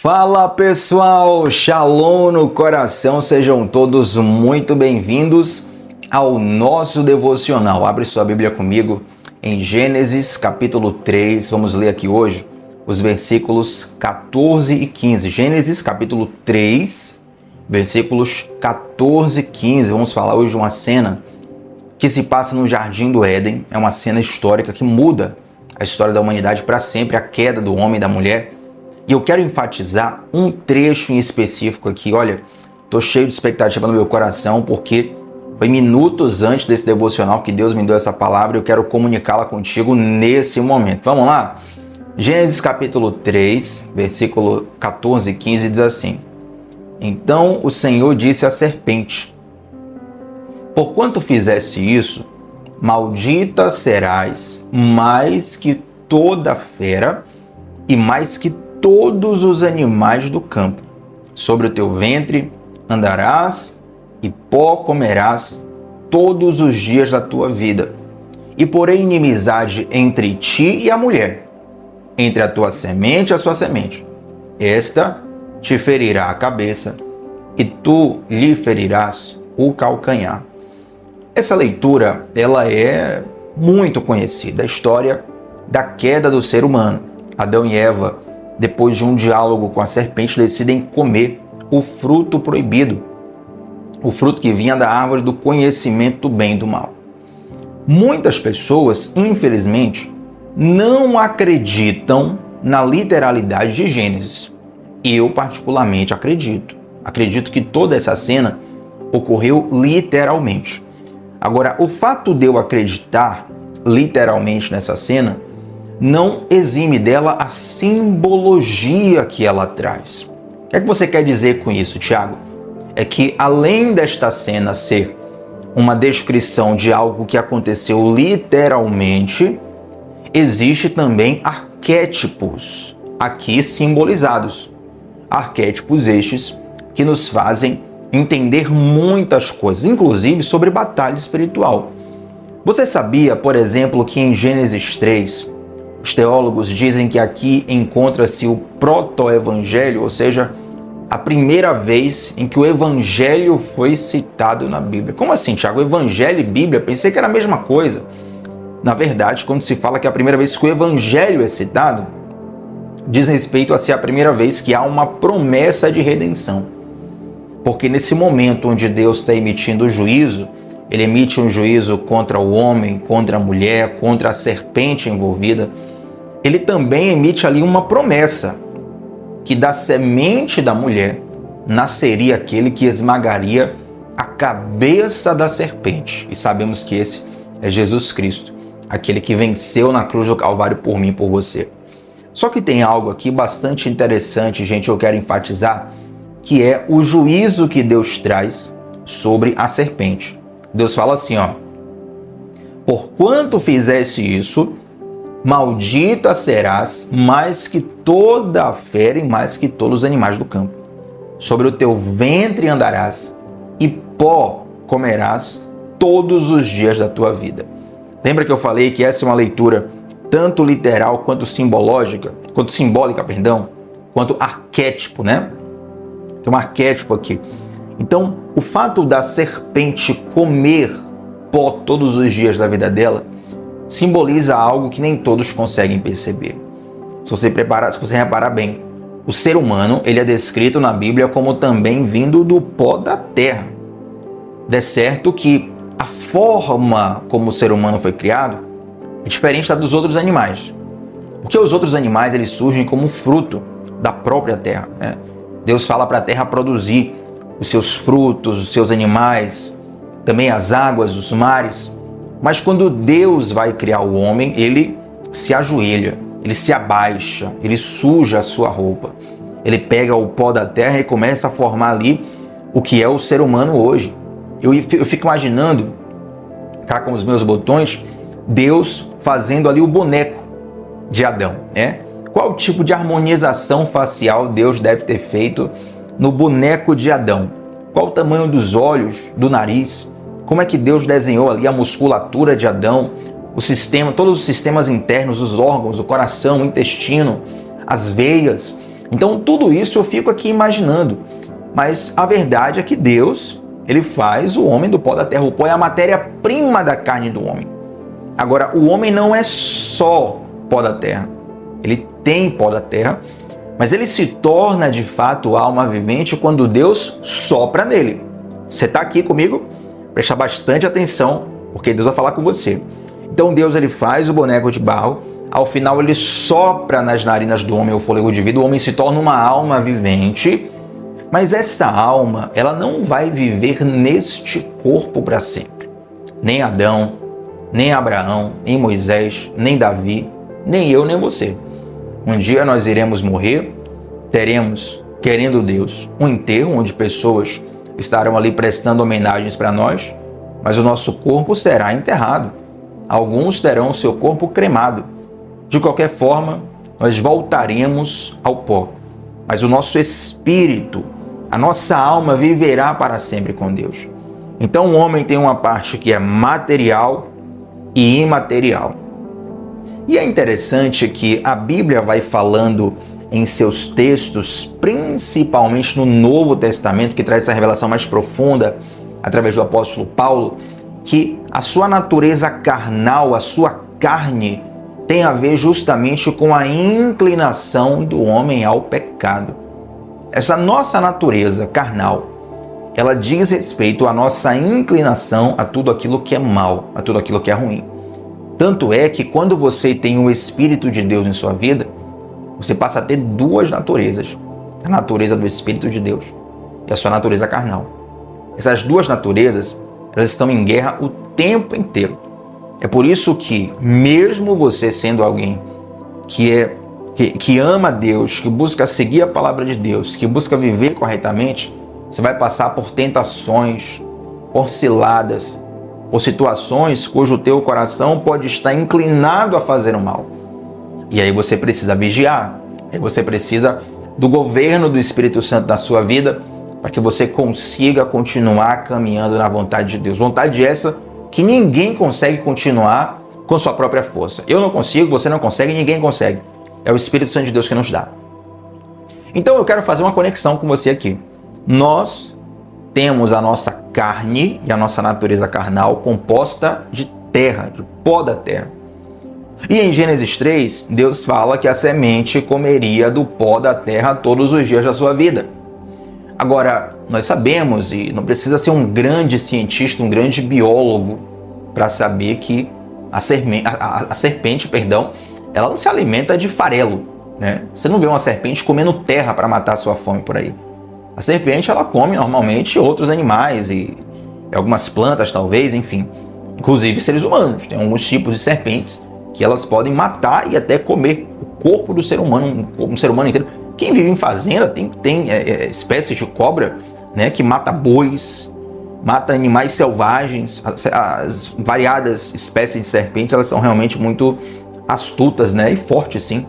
Fala pessoal, Shalom no coração, sejam todos muito bem-vindos ao nosso devocional. Abre sua Bíblia comigo em Gênesis capítulo 3, vamos ler aqui hoje os versículos 14 e 15. Gênesis capítulo 3, versículos 14 e 15. Vamos falar hoje de uma cena que se passa no Jardim do Éden. É uma cena histórica que muda a história da humanidade para sempre, a queda do homem e da mulher. E eu quero enfatizar um trecho em específico aqui. Olha, estou cheio de expectativa no meu coração, porque foi minutos antes desse devocional que Deus me deu essa palavra e eu quero comunicá-la contigo nesse momento. Vamos lá? Gênesis capítulo 3, versículo 14 e 15 diz assim: Então o Senhor disse à serpente: Porquanto fizeste isso, maldita serás mais que toda fera e mais que todos os animais do campo. Sobre o teu ventre andarás e pó comerás todos os dias da tua vida. E porém inimizade entre ti e a mulher, entre a tua semente e a sua semente. Esta te ferirá a cabeça e tu lhe ferirás o calcanhar. Essa leitura, ela é muito conhecida, a história da queda do ser humano. Adão e Eva, depois de um diálogo com a serpente, decidem comer o fruto proibido, o fruto que vinha da árvore do conhecimento do bem e do mal. Muitas pessoas, infelizmente, não acreditam na literalidade de Gênesis. Eu, particularmente, acredito. Acredito que toda essa cena ocorreu literalmente. Agora, o fato de eu acreditar literalmente nessa cena não exime dela a simbologia que ela traz. O que é que você quer dizer com isso, Tiago? É que além desta cena ser uma descrição de algo que aconteceu literalmente, existe também arquétipos aqui simbolizados. Arquétipos estes que nos fazem entender muitas coisas, inclusive sobre batalha espiritual. Você sabia, por exemplo, que em Gênesis 3, os teólogos dizem que aqui encontra-se o proto-evangelho, ou seja, a primeira vez em que o evangelho foi citado na Bíblia. Como assim, Tiago? Evangelho e Bíblia? Pensei que era a mesma coisa. Na verdade, quando se fala que é a primeira vez que o evangelho é citado, diz respeito a ser a primeira vez que há uma promessa de redenção. Porque nesse momento onde Deus está emitindo o juízo, ele emite um juízo contra o homem, contra a mulher, contra a serpente envolvida. Ele também emite ali uma promessa, que da semente da mulher nasceria aquele que esmagaria a cabeça da serpente. E sabemos que esse é Jesus Cristo, aquele que venceu na cruz do Calvário por mim e por você. Só que tem algo aqui bastante interessante, gente, eu quero enfatizar, que é o juízo que Deus traz sobre a serpente. Deus fala assim, ó: Porquanto fizeste isso, maldita serás mais que toda a fera e mais que todos os animais do campo. Sobre o teu ventre andarás e pó comerás todos os dias da tua vida. Lembra que eu falei que essa é uma leitura tanto literal quanto simbólica, quanto arquétipo, né? Tem um arquétipo aqui. Então, o fato da serpente comer pó todos os dias da vida dela simboliza algo que nem todos conseguem perceber. Se você reparar bem, o ser humano ele é descrito na Bíblia como também vindo do pó da terra. É certo que a forma como o ser humano foi criado é diferente da dos outros animais. Porque os outros animais eles surgem como fruto da própria terra, né? Deus fala para a terra produzir os seus frutos, os seus animais, também as águas, os mares. Mas quando Deus vai criar o homem, ele se ajoelha, ele se abaixa, ele suja a sua roupa. Ele pega o pó da terra e começa a formar ali o que é o ser humano hoje. Eu fico imaginando, cá com os meus botões, Deus fazendo ali o boneco de Adão, né? Qual tipo de harmonização facial Deus deve ter feito no boneco de Adão? Qual o tamanho dos olhos, do nariz? Como é que Deus desenhou ali a musculatura de Adão, todos os sistemas internos, os órgãos, o coração, o intestino, as veias, Então tudo isso eu fico aqui imaginando, mas a verdade é que Deus, ele faz o homem do pó da terra. O pó é a matéria-prima da carne do homem. Agora, o homem não é só pó da terra. Ele tem pó da terra, mas ele se torna de fato alma vivente quando Deus sopra nele. Você está aqui comigo? Presta bastante atenção, porque Deus vai falar com você. Então Deus, ele faz o boneco de barro, ao final ele sopra nas narinas do homem o fôlego de vida, o homem se torna uma alma vivente, mas essa alma, ela não vai viver neste corpo para sempre. Nem Adão, nem Abraão, nem Moisés, nem Davi, nem eu, nem você. Um dia nós iremos morrer, teremos, querendo Deus, um enterro onde pessoas estarão ali prestando homenagens para nós, mas o nosso corpo será enterrado. Alguns terão o seu corpo cremado. De qualquer forma, nós voltaremos ao pó, mas o nosso espírito, a nossa alma viverá para sempre com Deus. Então o homem tem uma parte que é material e imaterial. E é interessante que a Bíblia vai falando em seus textos, principalmente no Novo Testamento, que traz essa revelação mais profunda através do apóstolo Paulo, que a sua natureza carnal, a sua carne, tem a ver justamente com a inclinação do homem ao pecado. Essa nossa natureza carnal, ela diz respeito à nossa inclinação a tudo aquilo que é mal, a tudo aquilo que é ruim. Tanto é que quando você tem o Espírito de Deus em sua vida, você passa a ter duas naturezas. A natureza do Espírito de Deus e a sua natureza carnal. Essas duas naturezas, elas estão em guerra o tempo inteiro. É por isso que, mesmo você sendo alguém que ama Deus, que busca seguir a palavra de Deus, que busca viver corretamente, você vai passar por tentações, por ciladas, por situações cujo teu coração pode estar inclinado a fazer o mal. E aí você precisa vigiar, aí você precisa do governo do Espírito Santo na sua vida para que você consiga continuar caminhando na vontade de Deus. Vontade essa que ninguém consegue continuar com sua própria força. Eu não consigo, você não consegue, ninguém consegue. É o Espírito Santo de Deus que nos dá. Então eu quero fazer uma conexão com você aqui. Nós temos a nossa carne e a nossa natureza carnal composta de terra, de pó da terra. E em Gênesis 3, Deus fala que a semente comeria do pó da terra todos os dias da sua vida. Agora, nós sabemos, e não precisa ser um grande cientista, um grande biólogo, para saber que a serpente, ela não se alimenta de farelo, né? Você não vê uma serpente comendo terra para matar a sua fome por aí. A serpente, ela come normalmente outros animais e algumas plantas, talvez, enfim. Inclusive seres humanos. Tem alguns tipos de serpentes que elas podem matar e até comer o corpo do ser humano, um ser humano inteiro. Quem vive em fazenda tem espécies de cobra, né, que mata bois, mata animais selvagens. As variadas espécies de serpentes, elas são realmente muito astutas, né, e fortes, sim,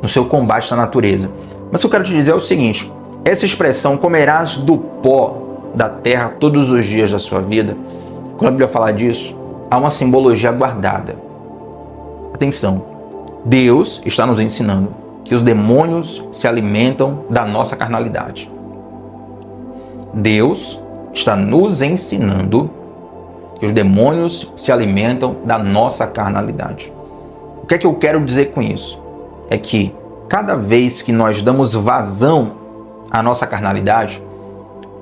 no seu combate na natureza. Mas o que eu quero te dizer é o seguinte: essa expressão, comerás do pó da terra todos os dias da sua vida, quando a Bíblia fala disso, há uma simbologia guardada. Atenção, Deus está nos ensinando que os demônios se alimentam da nossa carnalidade. Deus está nos ensinando que os demônios se alimentam da nossa carnalidade. O que é que eu quero dizer com isso? É que cada vez que nós damos vazão à nossa carnalidade,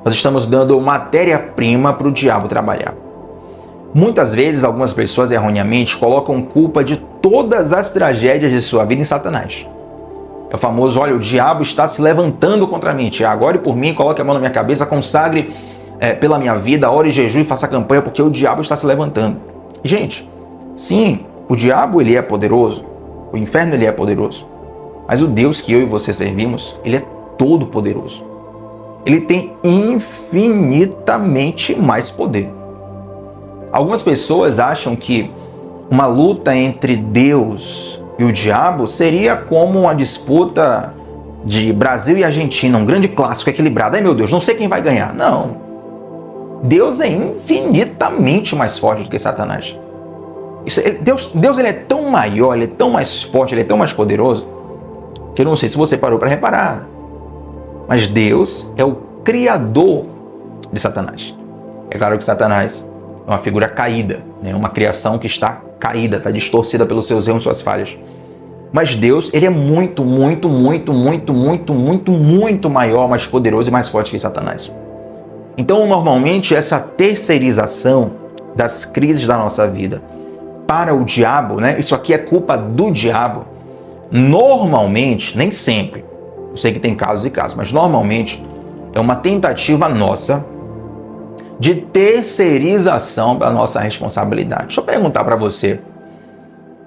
nós estamos dando matéria-prima para o diabo trabalhar. Muitas vezes, algumas pessoas erroneamente colocam culpa de todas as tragédias de sua vida em Satanás. É o famoso: olha, o diabo está se levantando contra mim. Tiago, ore por mim, coloque a mão na minha cabeça, consagre pela minha vida, ore em jejum e faça campanha, porque o diabo está se levantando. Gente, sim, o diabo ele é poderoso, o inferno ele é poderoso, mas o Deus que eu e você servimos, ele é todo poderoso. Ele tem infinitamente mais poder. Algumas pessoas acham que uma luta entre Deus e o diabo seria como uma disputa de Brasil e Argentina, um grande clássico equilibrado. Ai meu Deus, não sei quem vai ganhar. Não. Deus é infinitamente mais forte do que Satanás. Deus ele é tão maior, ele é tão mais forte, ele é tão mais poderoso, Porque eu não sei se você parou para reparar, mas Deus é o criador de Satanás. É claro que Satanás é uma figura caída, né? Uma criação que está caída, está distorcida pelos seus erros e suas falhas. Mas Deus, ele é muito maior, mais poderoso e mais forte que Satanás. Então, normalmente, essa terceirização das crises da nossa vida para o diabo, né? Isso aqui é culpa do diabo. Normalmente, nem sempre, eu sei que tem casos e casos, mas normalmente é uma tentativa nossa de terceirização da nossa responsabilidade. Deixa eu perguntar para você,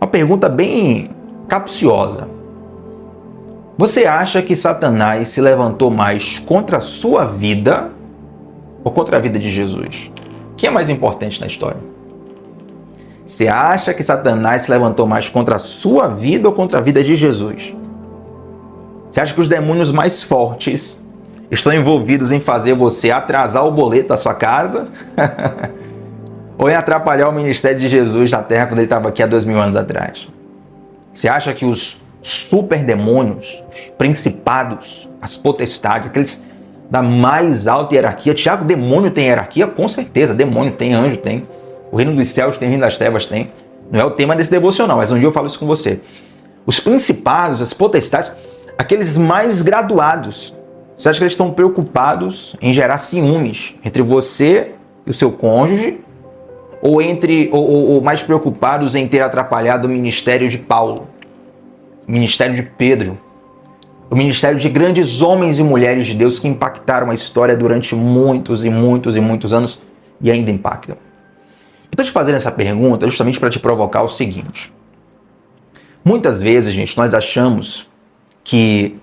uma pergunta bem capciosa. Você acha que Satanás se levantou mais contra a sua vida ou contra a vida de Jesus? O que é mais importante na história? Você acha que Satanás se levantou mais contra a sua vida ou contra a vida de Jesus? Você acha que os demônios mais fortes estão envolvidos em fazer você atrasar o boleto da sua casa? Ou em atrapalhar o ministério de Jesus na Terra quando ele estava aqui há 2000 anos atrás? Você acha que os super demônios, os principados, as potestades, aqueles da mais alta hierarquia, Tiago, demônio tem hierarquia? Com certeza, demônio tem, anjo tem, o reino dos céus tem, o reino das trevas tem. Não é o tema desse devocional, mas um dia eu falo isso com você. Os principados, as potestades, aqueles mais graduados, você acha que eles estão preocupados em gerar ciúmes entre você e o seu cônjuge? Ou mais preocupados em ter atrapalhado o ministério de Paulo, o ministério de Pedro, o ministério de grandes homens e mulheres de Deus que impactaram a história durante muitos anos e ainda impactam? Eu estou te fazendo essa pergunta justamente para te provocar o seguinte. Muitas vezes, gente, nós achamos que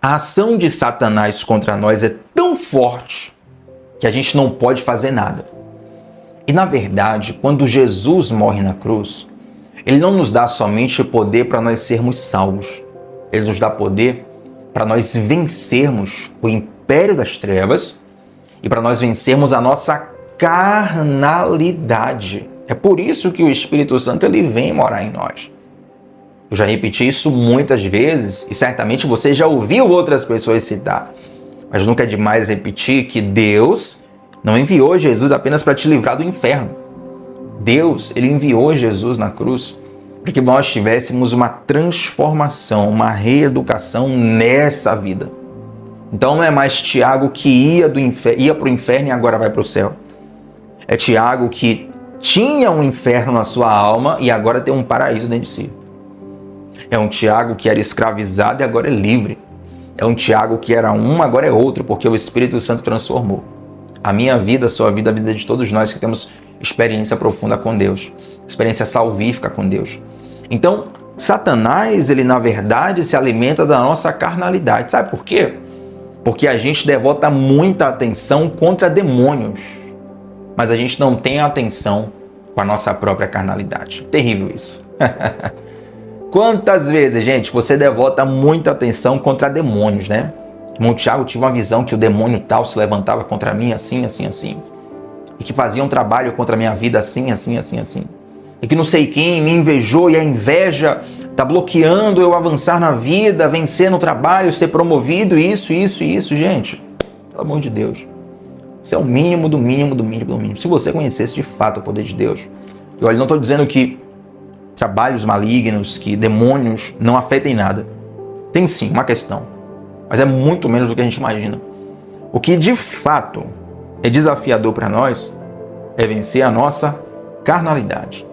a ação de Satanás contra nós é tão forte que a gente não pode fazer nada. E na verdade, quando Jesus morre na cruz, ele não nos dá somente poder para nós sermos salvos. Ele nos dá poder para nós vencermos o império das trevas e para nós vencermos a nossa carnalidade. É por isso que o Espírito Santo ele vem morar em nós. Eu já repeti isso muitas vezes e certamente você já ouviu outras pessoas citar. Mas nunca é demais repetir que Deus não enviou Jesus apenas para te livrar do inferno. Deus, ele enviou Jesus na cruz para que nós tivéssemos uma transformação, uma reeducação nessa vida. Então não é mais Tiago que ia para o inferno e agora vai para o céu. É Tiago que tinha um inferno na sua alma e agora tem um paraíso dentro de si. É um Tiago que era escravizado e agora é livre. É um Tiago que era um, agora é outro, porque o Espírito Santo transformou. A minha vida, a sua vida, a vida de todos nós que temos experiência profunda com Deus, experiência salvífica com Deus. Então, Satanás, ele na verdade se alimenta da nossa carnalidade. Sabe por quê? Porque a gente devota muita atenção contra demônios, mas a gente não tem atenção com a nossa própria carnalidade. Terrível isso. Quantas vezes, gente, você devota muita atenção contra demônios, né? Irmão Tiago, tive uma visão que o demônio tal se levantava contra mim assim. E que fazia um trabalho contra a minha vida assim. E que não sei quem me invejou e a inveja está bloqueando eu avançar na vida, vencer no trabalho, ser promovido, isso, gente. Pelo amor de Deus. Isso é o mínimo do mínimo. Se você conhecesse de fato o poder de Deus. E olha, não estou dizendo que trabalhos malignos, que demônios não afetem nada. Tem sim uma questão, mas é muito menos do que a gente imagina. O que de fato é desafiador para nós é vencer a nossa carnalidade.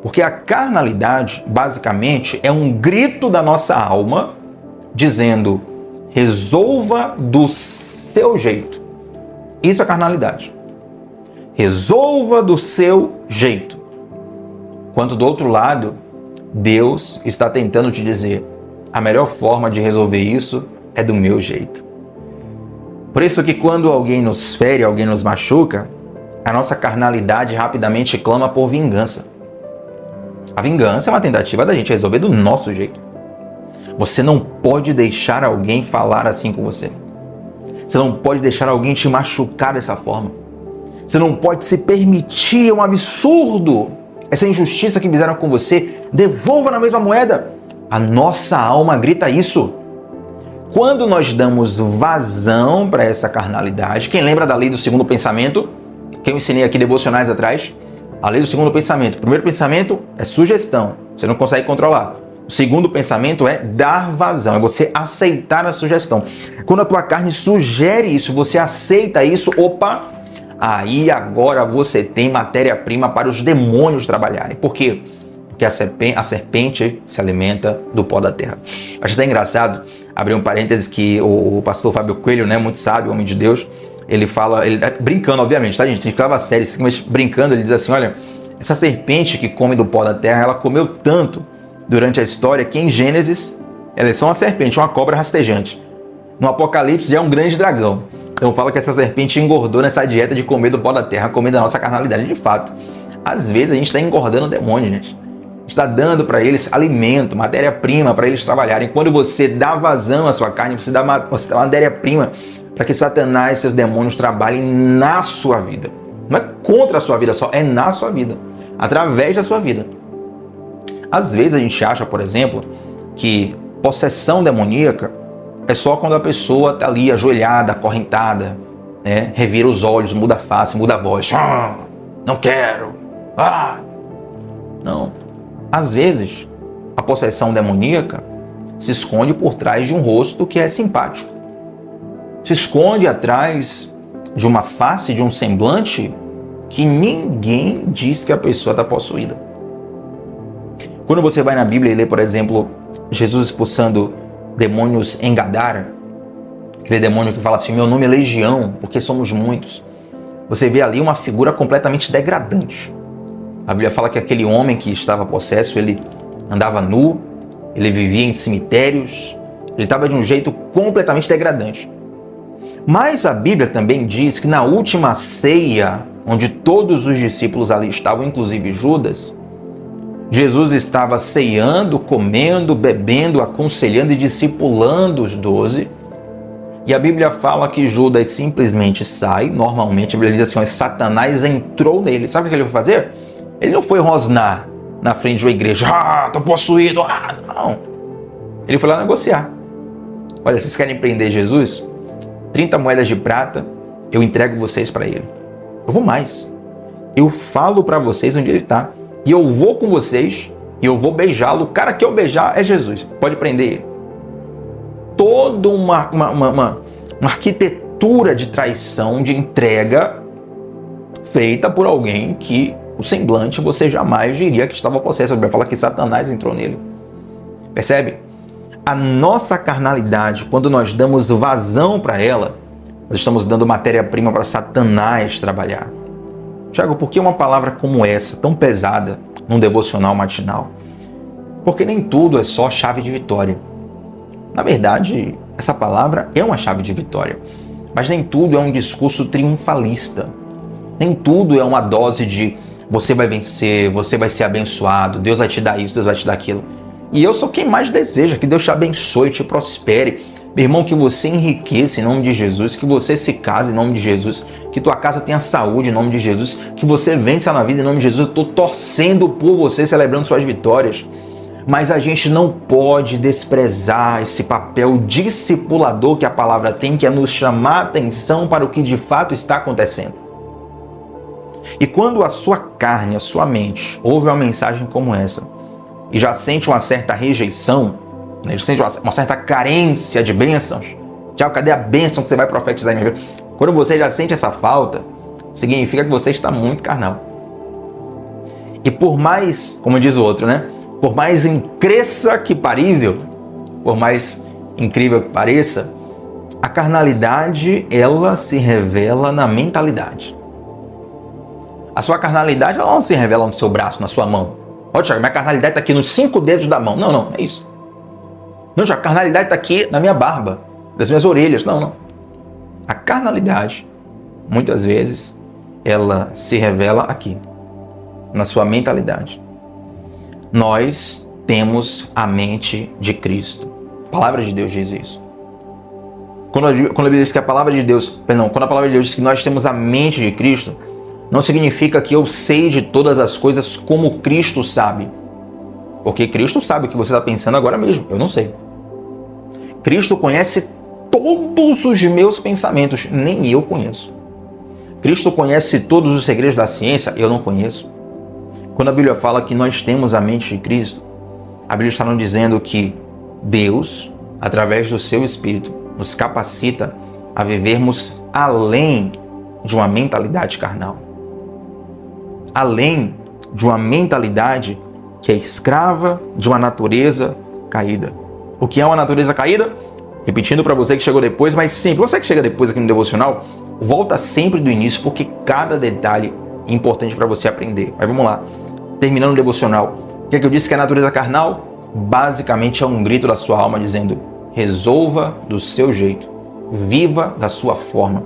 Porque a carnalidade, basicamente, é um grito da nossa alma dizendo: resolva do seu jeito. Isso é carnalidade. Resolva do seu jeito. Quando do outro lado, Deus está tentando te dizer: a melhor forma de resolver isso é do meu jeito. Por isso que quando alguém nos fere, alguém nos machuca, a nossa carnalidade rapidamente clama por vingança. A vingança é uma tentativa da gente resolver do nosso jeito. Você não pode deixar alguém falar assim com você. Você não pode deixar alguém te machucar dessa forma. Você não pode se permitir, é um absurdo essa injustiça que fizeram com você. Devolva na mesma moeda. A nossa alma grita isso. Quando nós damos vazão para essa carnalidade, quem lembra da lei do segundo pensamento? Que eu ensinei aqui devocionais atrás? A lei do segundo pensamento. O primeiro pensamento é sugestão, você não consegue controlar. O segundo pensamento é dar vazão, é você aceitar a sugestão. Quando a tua carne sugere isso, você aceita isso, opa, aí agora você tem matéria-prima para os demônios trabalharem. Por quê? Porque a serpente se alimenta do pó da terra. Acho até engraçado, abrir um parênteses, que o pastor Fábio Coelho, né, muito sábio, homem de Deus, ele fala, ele brincando obviamente, tá gente? A gente ficava sério, mas brincando, ele diz assim, olha, essa serpente que come do pó da terra, ela comeu tanto durante a história que em Gênesis ela é só uma serpente, uma cobra rastejante. No Apocalipse já é um grande dragão. Então fala que essa serpente engordou nessa dieta de comer do pó da terra, comer da nossa carnalidade. De fato, às vezes a gente está engordando o demônio, gente. A gente está dando para eles alimento, matéria-prima para eles trabalharem. Quando você dá vazão à sua carne, você dá matéria-prima para que Satanás e seus demônios trabalhem na sua vida. Não é contra a sua vida só, é na sua vida, através da sua vida. Às vezes a gente acha, por exemplo, que possessão demoníaca é só quando a pessoa está ali ajoelhada, acorrentada, né? Revira os olhos, muda a face, muda a voz. Não quero. Não. Às vezes, a possessão demoníaca se esconde por trás de um rosto que é simpático. Se esconde atrás de uma face, de um semblante que ninguém diz que a pessoa está possuída. Quando você vai na Bíblia e lê, por exemplo, Jesus expulsando demônios em Gadara, aquele demônio que fala assim, meu nome é Legião, porque somos muitos. Você vê ali uma figura completamente degradante. A Bíblia fala que aquele homem que estava possesso, ele andava nu, ele vivia em cemitérios, ele estava de um jeito completamente degradante. Mas a Bíblia também diz que na última ceia, onde todos os discípulos ali estavam, inclusive Judas, Jesus estava ceando, comendo, bebendo, aconselhando e discipulando os 12. E a Bíblia fala que Judas simplesmente sai. Normalmente a Bíblia diz assim, Satanás entrou nele. Sabe o que ele foi fazer? Ele não foi rosnar na frente de uma igreja. Tô possuído. Não. Ele foi lá negociar. Olha, vocês querem prender Jesus? 30 moedas de prata, eu entrego vocês para ele. Eu vou mais. Eu falo para vocês onde ele está. E eu vou com vocês e eu vou beijá-lo. O cara que eu beijar é Jesus. Pode prender ele. Toda uma arquitetura de traição, de entrega, feita por alguém que o semblante você jamais diria que estava possesso. A Bíblia fala que Satanás entrou nele. Percebe? A nossa carnalidade, quando nós damos vazão para ela, nós estamos dando matéria-prima para Satanás trabalhar. Tiago, por que uma palavra como essa, tão pesada, num devocional matinal? Porque nem tudo é só chave de vitória. Na verdade, essa palavra é uma chave de vitória. Mas nem tudo é um discurso triunfalista. Nem tudo é uma dose de você vai vencer, você vai ser abençoado, Deus vai te dar isso, Deus vai te dar aquilo. E eu sou quem mais deseja que Deus te abençoe, te prospere. Meu irmão, que você enriqueça em nome de Jesus, que você se case em nome de Jesus, que tua casa tenha saúde em nome de Jesus, que você vença na vida em nome de Jesus. Eu estou torcendo por você, celebrando suas vitórias. Mas a gente não pode desprezar esse papel discipulador que a palavra tem, que é nos chamar a atenção para o que de fato está acontecendo. E quando a sua carne, a sua mente, ouve uma mensagem como essa, e já sente uma certa rejeição, né? Já sente uma certa carência de bênçãos. Tiago, cadê a bênção que você vai profetizar em minha vida? Quando você já sente essa falta, significa que você está muito carnal. E por mais, como diz o outro, né? Por mais incresça que parível, por mais incrível que pareça, a carnalidade, ela se revela na mentalidade. A sua carnalidade, ela não se revela no seu braço, na sua mão. Olha, Tiago, minha carnalidade está aqui nos 5 dedos da mão. Não, não, é isso. Não, Tiago, a carnalidade está aqui na minha barba, das minhas orelhas. Não, não. A carnalidade, muitas vezes, ela se revela aqui, na sua mentalidade. Nós temos a mente de Cristo. A palavra de Deus diz isso. Quando a Bíblia diz que a palavra de Deus, quando a palavra de Deus diz que nós temos a mente de Cristo, não significa que eu sei de todas as coisas como Cristo sabe. Porque Cristo sabe o que você está pensando agora mesmo, eu não sei. Cristo conhece todos os meus pensamentos, nem eu conheço. Cristo conhece todos os segredos da ciência, eu não conheço. Quando a Bíblia fala que nós temos a mente de Cristo, a Bíblia está nos dizendo que Deus, através do seu Espírito, nos capacita a vivermos além de uma mentalidade carnal. Além de uma mentalidade que é escrava de uma natureza caída. O que é uma natureza caída? Repetindo para você que chegou depois, mas sempre, você que chega depois aqui no devocional, volta sempre do início, porque cada detalhe é importante para você aprender. Mas vamos lá, terminando o devocional. O que é que eu disse que é a natureza carnal? Basicamente é um grito da sua alma dizendo: resolva do seu jeito, viva da sua forma,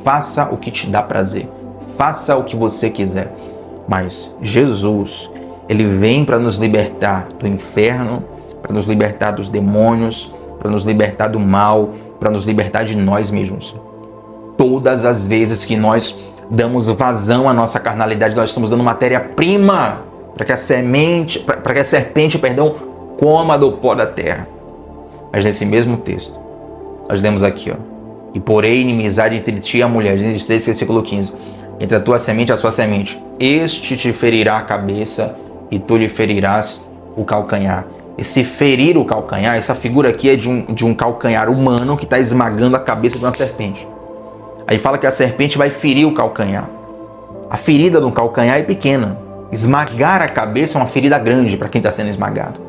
faça o que te dá prazer, faça o que você quiser. Mas Jesus, ele vem para nos libertar do inferno, para nos libertar dos demônios, para nos libertar do mal, para nos libertar de nós mesmos. Todas as vezes que nós damos vazão à nossa carnalidade, nós estamos dando matéria-prima para que a serpente, coma do pó da terra. Mas nesse mesmo texto, nós lemos aqui, e porém inimizade entre ti e a mulher, Gênesis 6, versículo 15, entre a tua semente e a sua semente, este te ferirá a cabeça e tu lhe ferirás o calcanhar. Esse ferir o calcanhar, essa figura aqui é de um calcanhar humano que está esmagando a cabeça de uma serpente. Aí fala que a serpente vai ferir o calcanhar. A ferida do calcanhar é pequena. Esmagar a cabeça é uma ferida grande para quem está sendo esmagado.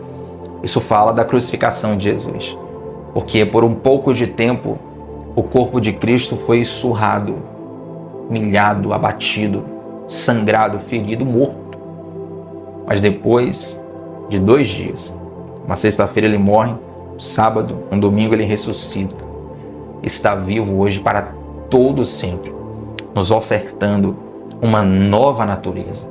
Isso fala da crucificação de Jesus. Porque por um pouco de tempo, o corpo de Cristo foi surrado, humilhado, abatido, sangrado, ferido, morto. Mas depois de 2 dias, uma sexta-feira ele morre, sábado, um domingo ele ressuscita. Está vivo hoje para todo sempre, nos ofertando uma nova natureza,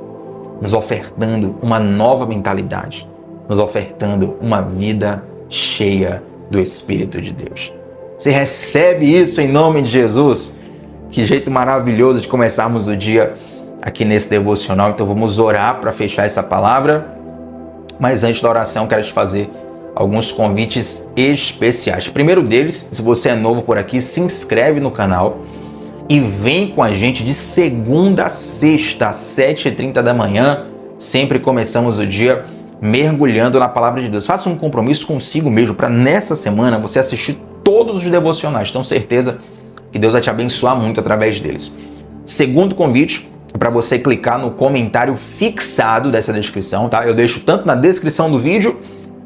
nos ofertando uma nova mentalidade, nos ofertando uma vida cheia do Espírito de Deus. Você recebe isso em nome de Jesus? Que jeito maravilhoso de começarmos o dia aqui nesse devocional. Então vamos orar para fechar essa palavra. Mas antes da oração, quero te fazer alguns convites especiais. O primeiro deles, se você é novo por aqui, se inscreve no canal e vem com a gente de segunda a sexta, às 7h30 da manhã. Sempre começamos o dia mergulhando na palavra de Deus. Faça um compromisso consigo mesmo para nessa semana você assistir todos os devocionais. Tenho certeza que Deus vai te abençoar muito através deles. Segundo convite é para você clicar no comentário fixado dessa descrição, tá? Eu deixo tanto na descrição do vídeo,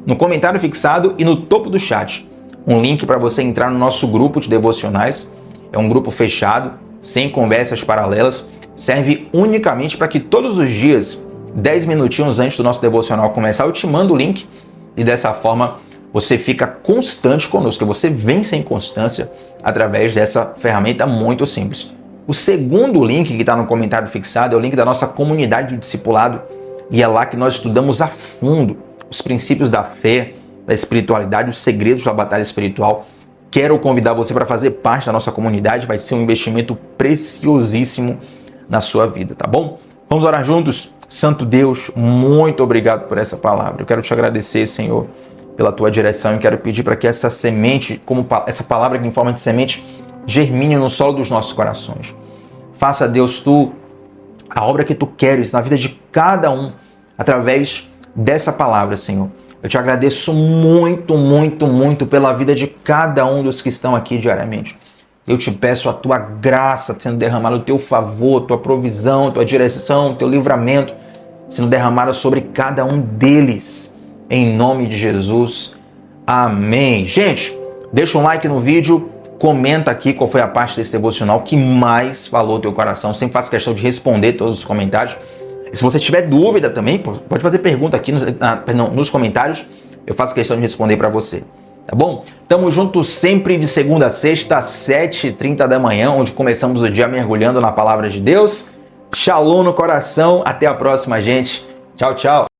no comentário fixado e no topo do chat um link para você entrar no nosso grupo de devocionais. É um grupo fechado, sem conversas paralelas, serve unicamente para que todos os dias, 10 minutinhos antes do nosso devocional começar, eu te mando o link e dessa forma você fica constante conosco, você vence em constância através dessa ferramenta muito simples. O segundo link que está no comentário fixado é o link da nossa comunidade do discipulado e é lá que nós estudamos a fundo os princípios da fé, da espiritualidade, os segredos da batalha espiritual. Quero convidar você para fazer parte da nossa comunidade, vai ser um investimento preciosíssimo na sua vida, tá bom? Vamos orar juntos? Santo Deus, muito obrigado por essa palavra. Eu quero te agradecer, Senhor, pela tua direção e quero pedir para que essa semente, como essa palavra aqui em forma de semente, germine no solo dos nossos corações. Faça, Deus, tu a obra que tu queres na vida de cada um através dessa palavra, Senhor. Eu te agradeço muito, muito, muito pela vida de cada um dos que estão aqui diariamente. Eu te peço a tua graça sendo derramada, o teu favor, tua provisão, tua direção, teu livramento sendo derramada sobre cada um deles. Em nome de Jesus. Amém. Gente, deixa um like no vídeo, comenta aqui qual foi a parte desse devocional que mais falou teu coração. Sempre faço questão de responder todos os comentários. E se você tiver dúvida também, pode fazer pergunta aqui nos comentários. Eu faço questão de responder para você. Tá bom? Tamo junto sempre de segunda a sexta, às 7h30 da manhã, onde começamos o dia mergulhando na palavra de Deus. Shalom no coração. Até a próxima, gente. Tchau, tchau.